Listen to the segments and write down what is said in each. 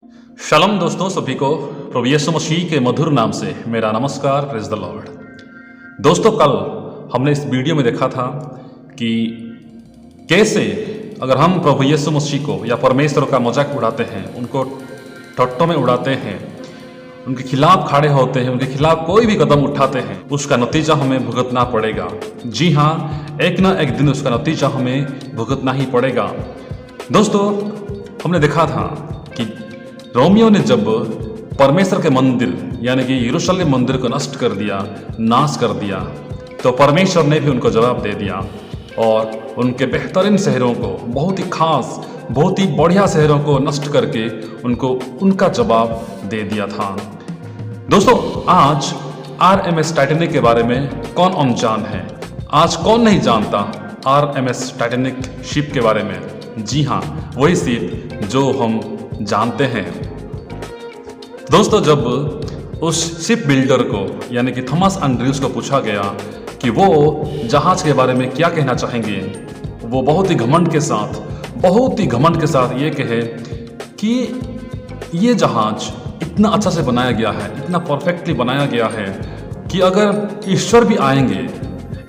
शलम दोस्तों, सभी को प्रभु यीशु मसीह के मधुर नाम से मेरा नमस्कार। Praise the Lord. दोस्तों, कल हमने इस वीडियो में देखा था कि कैसे अगर हम प्रभु यीशु मसीह को या परमेश्वर का मजाक उड़ाते हैं, उनको टट्टों में उड़ाते हैं, उनके खिलाफ खड़े होते हैं, उनके खिलाफ कोई भी कदम उठाते हैं, उसका नतीजा हमें भुगतना पड़ेगा। जी हाँ, एक ना एक दिन उसका नतीजा हमें भुगतना ही पड़ेगा। दोस्तों, हमने देखा था कि रोमियो ने जब परमेश्वर के मंदिर यानी कि यरूशलेम मंदिर को नष्ट कर दिया, नाश कर दिया, तो परमेश्वर ने भी उनको जवाब दे दिया और उनके बेहतरीन शहरों को, बहुत ही खास, बहुत ही बढ़िया शहरों को नष्ट करके उनको उनका जवाब दे दिया था। दोस्तों, आज RMS टाइटैनिक के बारे में कौन अनजान है? आज कौन नहीं जानता RMS टाइटैनिक शिप के बारे में? जी हाँ, वही शिप जो हम जानते हैं। दोस्तों, जब उस शिप बिल्डर को यानी कि थॉमस एंड्रयूज को पूछा गया कि वो जहाज के बारे में क्या कहना चाहेंगे, वो बहुत ही घमंड के साथ ये कहे कि ये जहाज इतना अच्छा से बनाया गया है, इतना परफेक्टली बनाया गया है कि अगर ईश्वर भी आएंगे,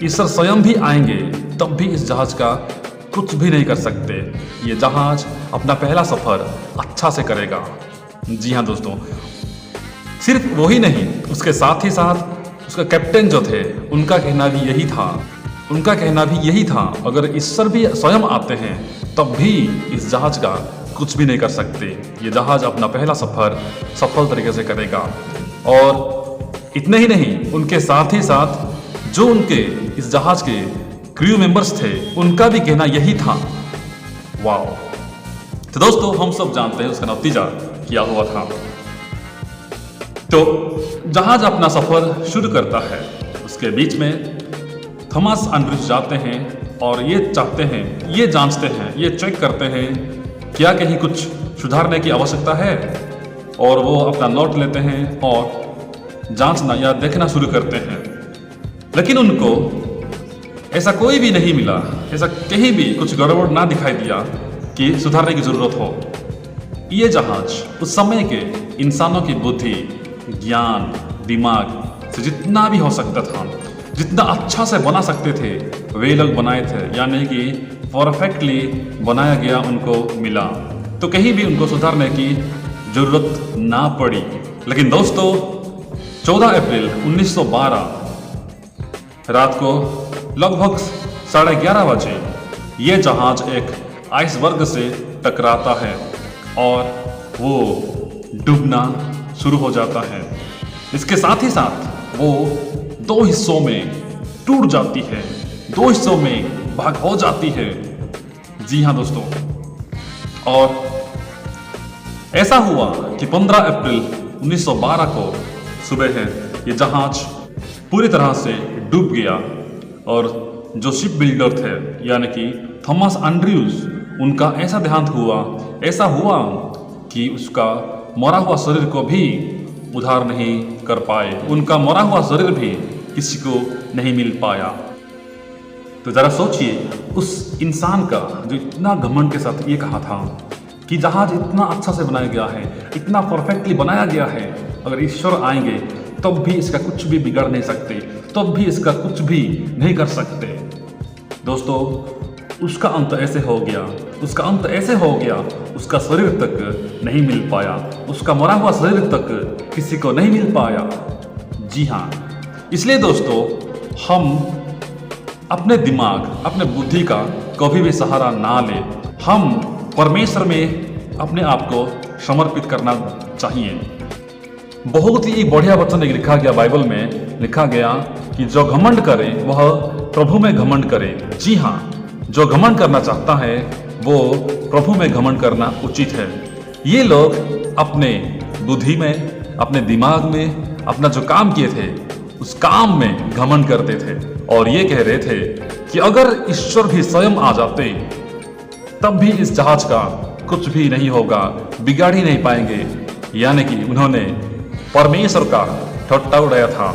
ईश्वर स्वयं भी आएंगे, तब भी इस जहाज का कुछ भी नहीं कर सकते। ये जहाज अपना पहला सफर अच्छा से करेगा। जी हाँ दोस्तों, सिर्फ वही नहीं, उसके साथ ही साथ उसका कैप्टन जो थे, उनका कहना भी यही था, अगर ईश्वर भी स्वयं आते हैं तब भी इस जहाज का कुछ भी नहीं कर सकते। ये जहाज अपना पहला सफर सफल तरीके से करेगा। और इतने ही नहीं, उनके साथ ही साथ जो उनके इस जहाज के क्रू मेंबर्स थे, उनका भी कहना यही था। वाह! तो दोस्तों, हम सब जानते हैं उसका नतीजा क्या हुआ था। तो जहाज अपना सफर शुरू करता है, उसके बीच में थॉमस एंड्रयूज जाते हैं और ये चाहते हैं, ये जांचते हैं, ये चेक करते हैं क्या कहीं कुछ सुधारने की आवश्यकता है, और वो अपना नोट लेते हैं और जांचना या देखना शुरू करते हैं। लेकिन उनको ऐसा कोई भी नहीं मिला, ऐसा कहीं भी कुछ गड़बड़ ना दिखाई दिया कि सुधारने की जरूरत हो। ये जहाज उस समय के इंसानों की बुद्धि, ज्ञान, दिमाग से जितना भी हो सकता था, जितना अच्छा से बना सकते थे, वे लोग बनाए थे, यानी कि परफेक्टली बनाया गया उनको मिला, तो कहीं भी उनको सुधारने की जरूरत ना पड़ी। लेकिन दोस्तों, 14 अप्रैल 1912 रात को लगभग 11:30 बजे ये जहाज एक आइसबर्ग से टकराता है और वो डूबना शुरू हो जाता है। इसके साथ ही साथ वो 2 हिस्सों में टूट जाती है, 2 हिस्सों में भाग हो जाती है। जी हाँ दोस्तों, और ऐसा हुआ कि 15 अप्रैल 1912 को सुबह है ये जहाज पूरी तरह से डूब गया। और जो शिप बिल्डर थे यानी कि थॉमस एंड्रयूज, उनका ऐसा देहांत हुआ कि उसका मरा हुआ शरीर को भी उद्धार नहीं कर पाए, उनका मरा हुआ शरीर भी किसी को नहीं मिल पाया। तो जरा सोचिए, उस इंसान का जो इतना घमंड के साथ ये कहा था कि जहाज इतना अच्छा से बनाया गया है, इतना परफेक्टली बनाया गया है, अगर ईश्वर आएंगे तब भी इसका कुछ भी बिगाड़ नहीं सकते, तब भी इसका कुछ भी नहीं कर सकते। दोस्तों, उसका अंत ऐसे हो गया, उसका शरीर तक नहीं मिल पाया, उसका मरा हुआ शरीर तक किसी को नहीं मिल पाया। जी हाँ, इसलिए दोस्तों, हम अपने दिमाग, अपने बुद्धि का कभी भी सहारा ना लें। हम परमेश्वर में अपने आप को समर्पित करना चाहिए। बहुत ही बढ़िया वचन लिखा गया, बाइबल में लिखा गया कि जो घमंड करे वह प्रभु में घमंड करे। जी हाँ, जो घमंड करना चाहता है वो प्रभु में घमंड करना उचित है। ये लोग अपने बुद्धि में, अपने दिमाग में अपना जो काम किए थे, उस काम में घमंड करते थे और ये कह रहे थे कि अगर ईश्वर भी स्वयं आ जाते तब भी इस जहाज का कुछ भी नहीं होगा, बिगाड़ ही नहीं पाएंगे। यानी कि उन्होंने परमेश्वर का ठट्टा उड़ाया था,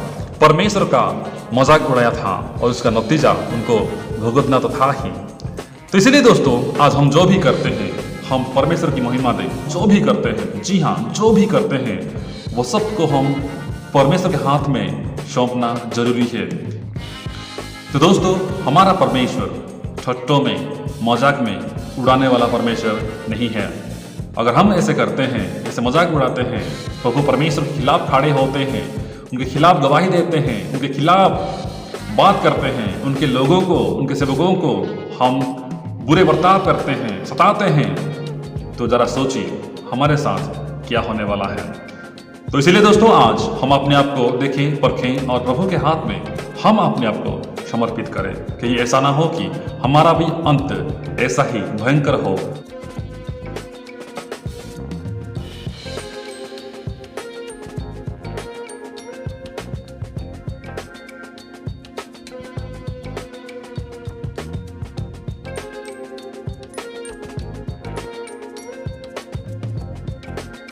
परमेश्वर का मजाक उड़ाया था और उसका नतीजा उनको भुगतना तो था ही। तो इसलिए दोस्तों, आज हम जो भी करते हैं हम परमेश्वर की महिमा दें। जो भी करते हैं, जी हाँ, जो भी करते हैं वो सबको हम परमेश्वर के हाथ में सौंपना जरूरी है। तो दोस्तों, हमारा परमेश्वर ठट्टों में, मजाक में उड़ाने वाला परमेश्वर नहीं है। अगर हम ऐसे करते हैं, ऐसे मजाक उड़ाते हैं, प्रभु परमेश्वर के खिलाफ खड़े होते हैं, उनके खिलाफ गवाही देते हैं, उनके खिलाफ बात करते हैं, उनके लोगों को, उनके सेवकों को हम बुरे बर्ताव करते हैं, सताते हैं, तो जरा सोचिए हमारे साथ क्या होने वाला है। तो इसीलिए दोस्तों, आज हम अपने आप को देखें, परखें और प्रभु के हाथ में हम अपने आप को समर्पित करें, कि ऐसा ना हो कि हमारा भी अंत ऐसा ही भयंकर हो